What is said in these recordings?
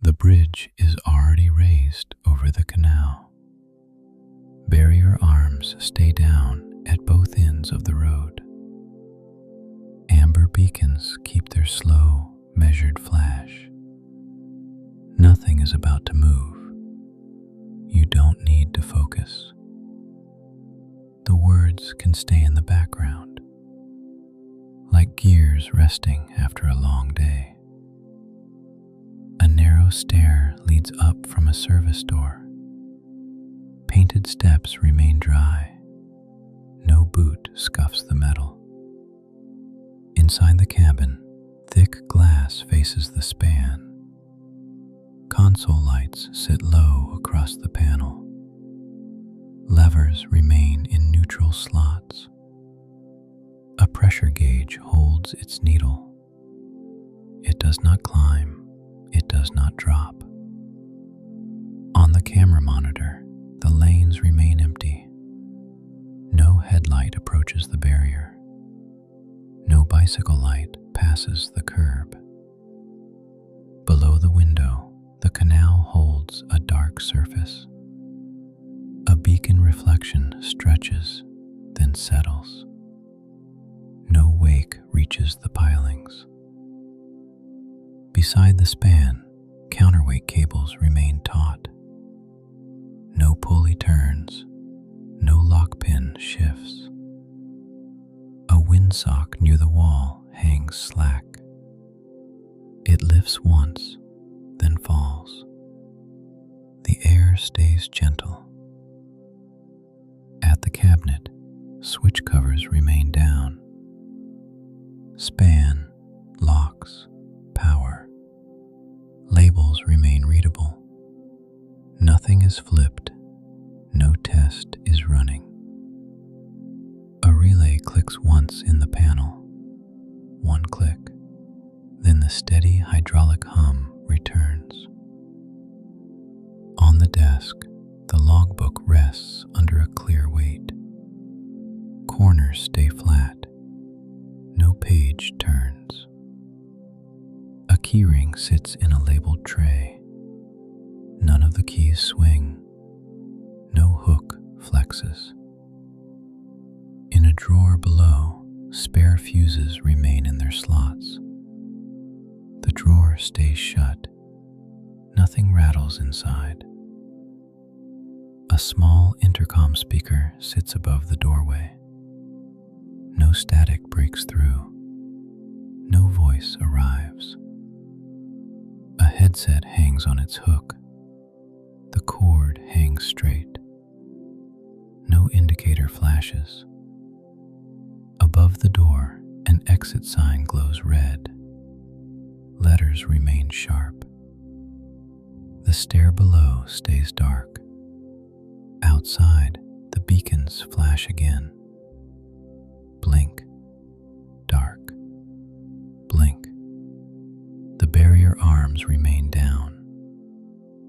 The bridge is already raised over the canal. Barrier arms stay down at both ends of the road. Amber beacons keep their slow, measured flash. Nothing is about to move. You don't need to focus. The words can stay in the background, like gears resting after a long day. A narrow stair leads up from a service door. Painted steps remain dry. No boot scuffs the metal. Inside the cabin, thick glass faces the span. Console lights sit low across the panel. Levers remain in neutral slots. A pressure gauge holds its needle. It does not climb, it does not drop. On the camera monitor, the lanes remain empty. No headlight approaches the barrier. No bicycle light passes the curb. Below the window, the canal holds a dark surface. A beacon reflection stretches, then settles. No wake reaches the pilings. Beside the span, counterweight cables remain taut. No pulley turns, no lock pin shifts. A windsock near the wall hangs slack. It lifts once, then falls. The air stays gentle. At the cabinet, switch covers remain down. Span, locks, power. Labels remain readable. Nothing is flipped. No test is running. A relay clicks once in the panel. One click. Then the steady hydraulic hum returns. On the desk, the logbook rests under a clear weight. Corners stay flat. No page turns. A keyring sits in a labeled tray. None of the keys swing. No hook flexes. In a drawer below, spare fuses remain in their slots. The drawer stays shut. Nothing rattles inside. A small intercom speaker sits above the doorway. No static breaks through. No voice arrives. A headset hangs on its hook. The cord hangs straight. No indicator flashes. Above the door, an exit sign glows red. Letters remain sharp. The stair below stays dark. Outside, the beacons flash again. Blink. Dark. Blink. The barrier arms remain down.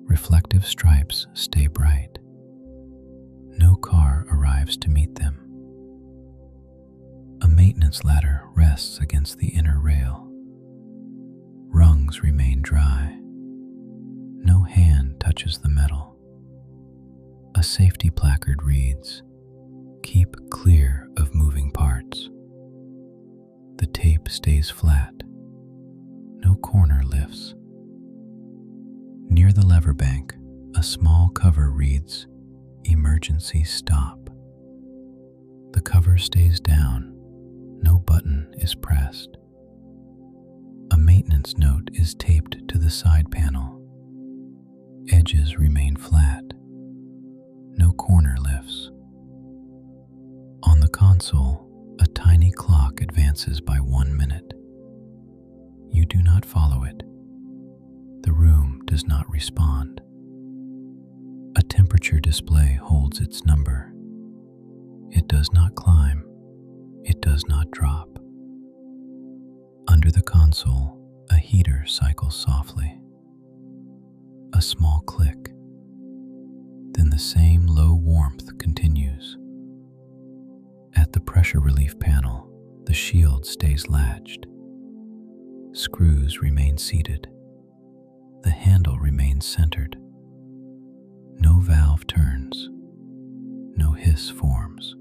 Reflective stripes stay bright. No car arrives to meet them. A maintenance ladder rests against the inner rail. Rungs remain dry. No hand touches the metal. A safety placard reads, "Keep clear of moving parts." The tape stays flat. No corner lifts. Near the lever bank, a small cover reads, "Emergency stop." The cover stays down. No button is pressed. A maintenance note is taped to the side panel. Edges remain flat. No corner lifts. On the console, a tiny clock advances by 1 minute. You do not follow it. The room does not respond. A temperature display holds its number. It does not climb. It does not drop. Under the console, a heater cycles softly. A small click. Then the same low warmth continues. At the pressure relief panel, the shield stays latched. Screws remain seated. The handle remains centered. No valve turns. No hiss forms.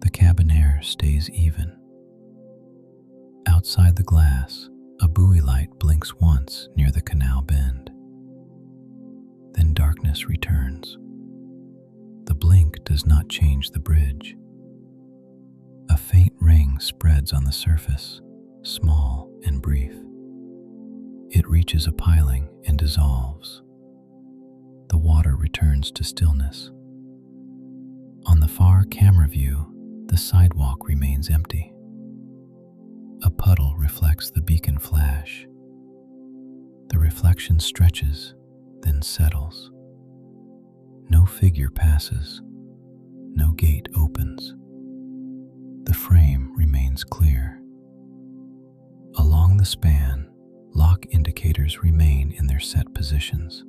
The cabin air stays even. Outside the glass, a buoy light blinks once near the canal bend. Then darkness returns. The blink does not change the bridge. A faint ring spreads on the surface, small and brief. It reaches a piling and dissolves. The water returns to stillness. On the far camera view, the sidewalk remains empty. A puddle reflects the beacon flash. The reflection stretches, then settles. No figure passes. No gate opens. The frame remains clear. Along the span, lock indicators remain in their set positions.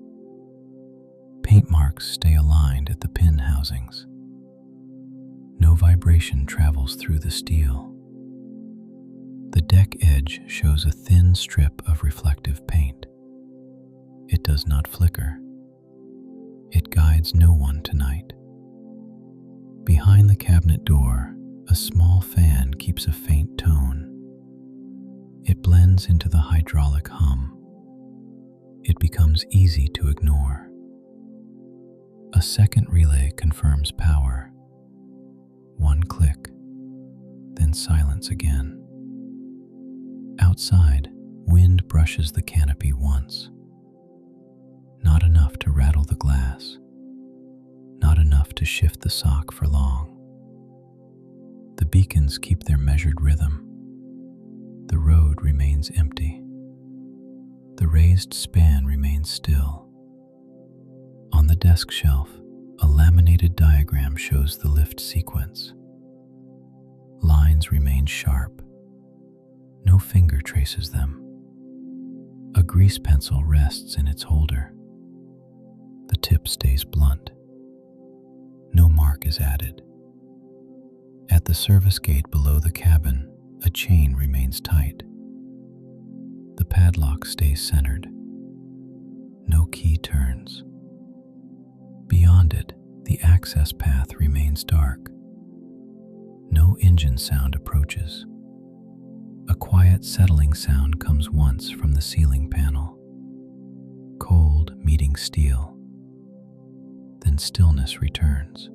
Paint marks stay aligned at the pin housings. No vibration travels through the steel. The deck edge shows a thin strip of reflective paint. It does not flicker. It guides no one tonight. Behind the cabinet door, a small fan keeps a faint tone. It blends into the hydraulic hum. It becomes easy to ignore. A second relay confirms power. One click, then silence again. Outside, wind brushes the canopy once. Not enough to rattle the glass. Not enough to shift the sock for long. The beacons keep their measured rhythm. The road remains empty. The raised span remains still. On the desk shelf, a laminated diagram shows the lift sequence. Lines remain sharp. No finger traces them. A grease pencil rests in its holder. The tip stays blunt. No mark is added. At the service gate below the cabin, a chain remains tight. The padlock stays centered. No key turns. Beyond it, the access path remains dark. No engine sound approaches. A quiet settling sound comes once from the ceiling panel. Cold meeting steel. Then stillness returns.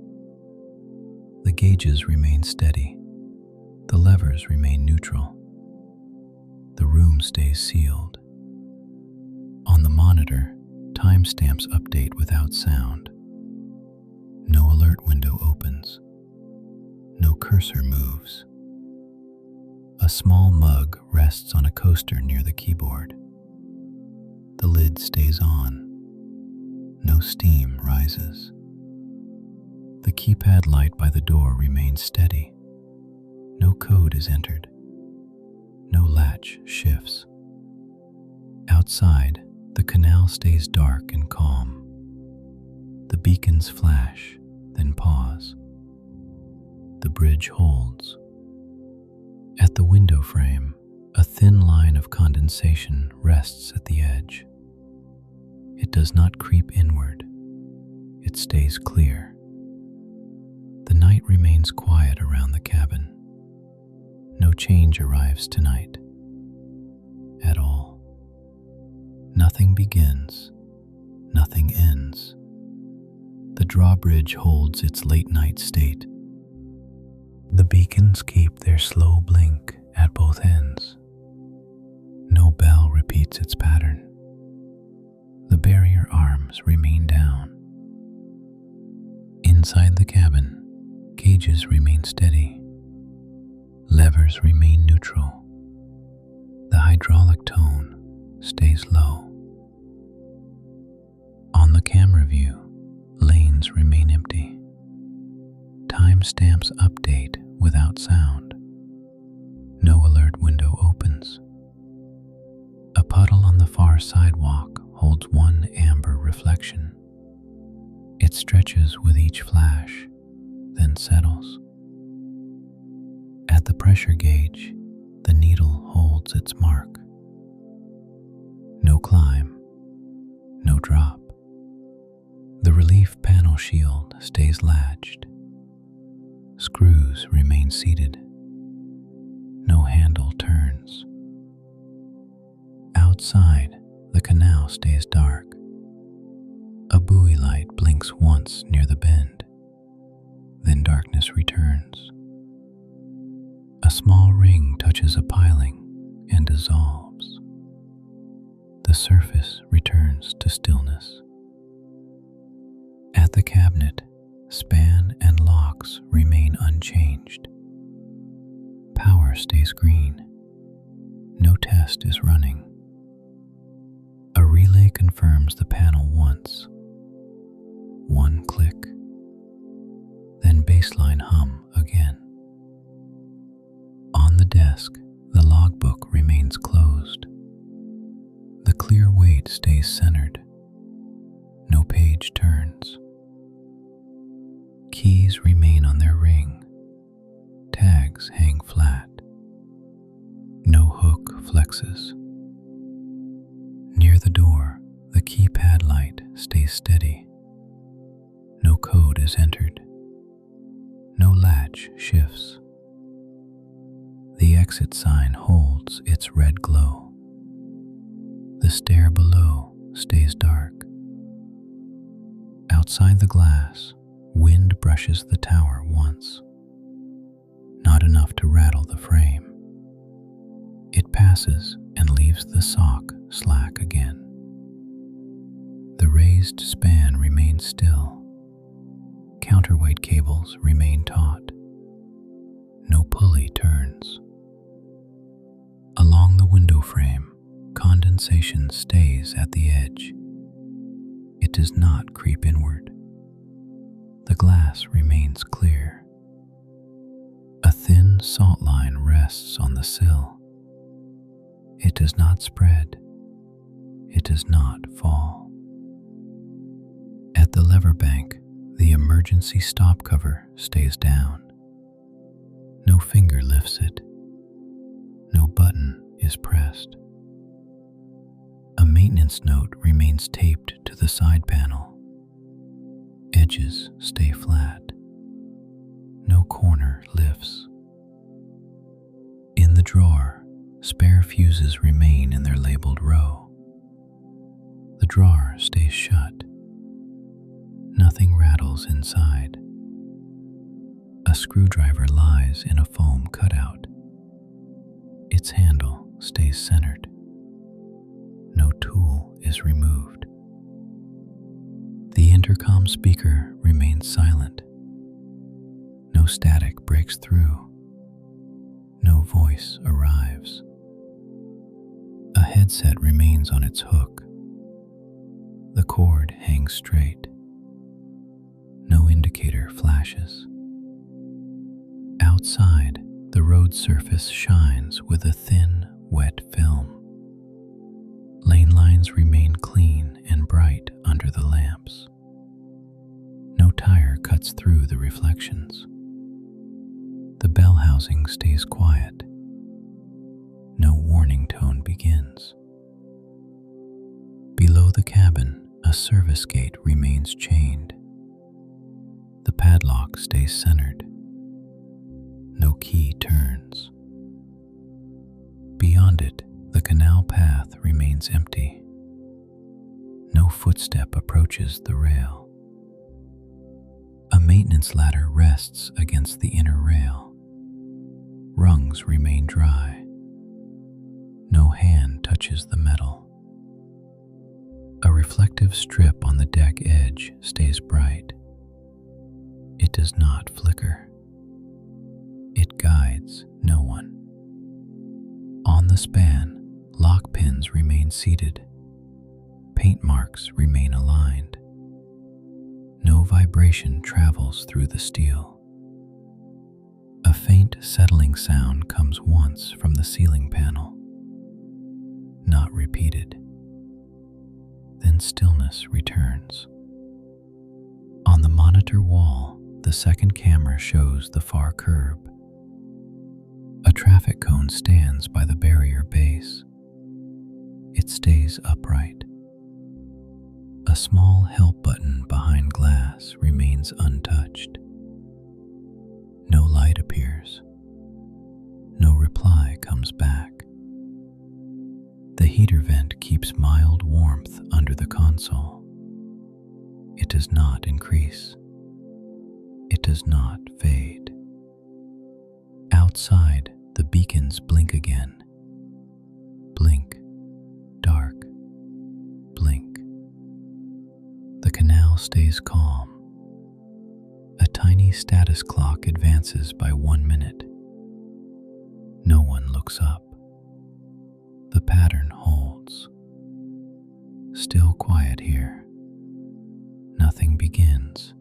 The gauges remain steady. The levers remain neutral. The room stays sealed. On the monitor, timestamps update without sound. No alert window opens. No cursor moves. A small mug rests on a coaster near the keyboard. The lid stays on. No steam rises. The keypad light by the door remains steady. No code is entered. No latch shifts. Outside, the canal stays dark and calm. The beacons flash, then pause. The bridge holds. At the window frame, a thin line of condensation rests at the edge. It does not creep inward. It stays clear. The night remains quiet around the cabin. No change arrives tonight. At all. Nothing begins. Nothing ends. The drawbridge holds its late-night state. The beacons keep their slow blink at both ends. No bell repeats its pattern. The barrier arms remain down. Inside the cabin, gauges remain steady. Levers remain neutral. The hydraulic tone stays low. On the camera view, lanes remain empty. Timestamps update without sound. No alert window opens. A puddle on the far sidewalk holds one amber reflection. It stretches with each flash, then settles. At the pressure gauge, the needle holds its mark. No climb, drop. The relief panel shield stays latched. Screws remain seated. No handle turns. Outside, the canal stays dark. A buoy light blinks once near the bend. Then darkness returns. A small ring touches a piling and dissolves. The surface returns to stillness. At the cabinet, span and locks remain unchanged. Power stays green. No test is running. A relay confirms the panel once. One click. Then baseline hum again. On the desk, the logbook remains closed. The clear weight stays centered. No page turns. Keys remain on their ring. Tags hang flat. No hook flexes. Near the door, the keypad light stays steady. No code is entered. No latch shifts. The exit sign holds its red glow. The stair below stays dark. Outside the glass, wind brushes the tower once. Not enough to rattle the frame. It passes and leaves the sock slack again. The raised span remains still. Counterweight cables remain taut. No pulley turns. Along the window frame, condensation stays at the edge. It does not creep inward. The glass remains clear. A thin salt line rests on the sill. It does not spread. It does not fall. At the lever bank, the emergency stop cover stays down. No finger lifts it. No button is pressed. A maintenance note remains taped to the side panel. Edges stay flat. No corner lifts. In the drawer, spare fuses remain in their labeled row. The drawer stays shut. Nothing rattles inside. A screwdriver lies in a foam cutout. Its handle stays centered. No tool is removed. The intercom speaker remains silent. No static breaks through. No voice arrives. A headset remains on its hook. The cord hangs straight. No indicator flashes. Outside, the road surface shines with a thin, wet film. Lane lines remain clean and bright under the lamps. No tire cuts through the reflections. The bell housing stays quiet. No warning tone begins. Below the cabin, a service gate remains chained. The padlock stays centered. No key turns. Beyond it, the canal path remains empty. No footstep approaches the rail. A maintenance ladder rests against the inner rail. Rungs remain dry. No hand touches the metal. A reflective strip on the deck edge stays bright. It does not flicker. It guides no one. On the span, lock pins remain seated. Paint marks remain aligned. No vibration travels through the steel. A faint settling sound comes once from the ceiling panel. Not repeated. Then stillness returns. On the monitor wall, the second camera shows the far curb. A traffic cone stands by the barrier base. It stays upright. A small help button behind glass remains untouched. No light appears. No reply comes back. The heater vent keeps mild warmth under the console. It does not increase. It does not fade. Outside, the beacons blink again. Blink, dark, blink. The canal stays calm. A tiny status clock advances by 1 minute. No one looks up. The pattern holds. Still quiet here. Nothing begins.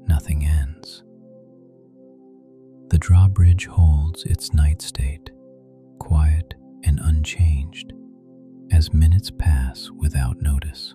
Nothing ends. The drawbridge holds its night state, quiet and unchanged, as minutes pass without notice.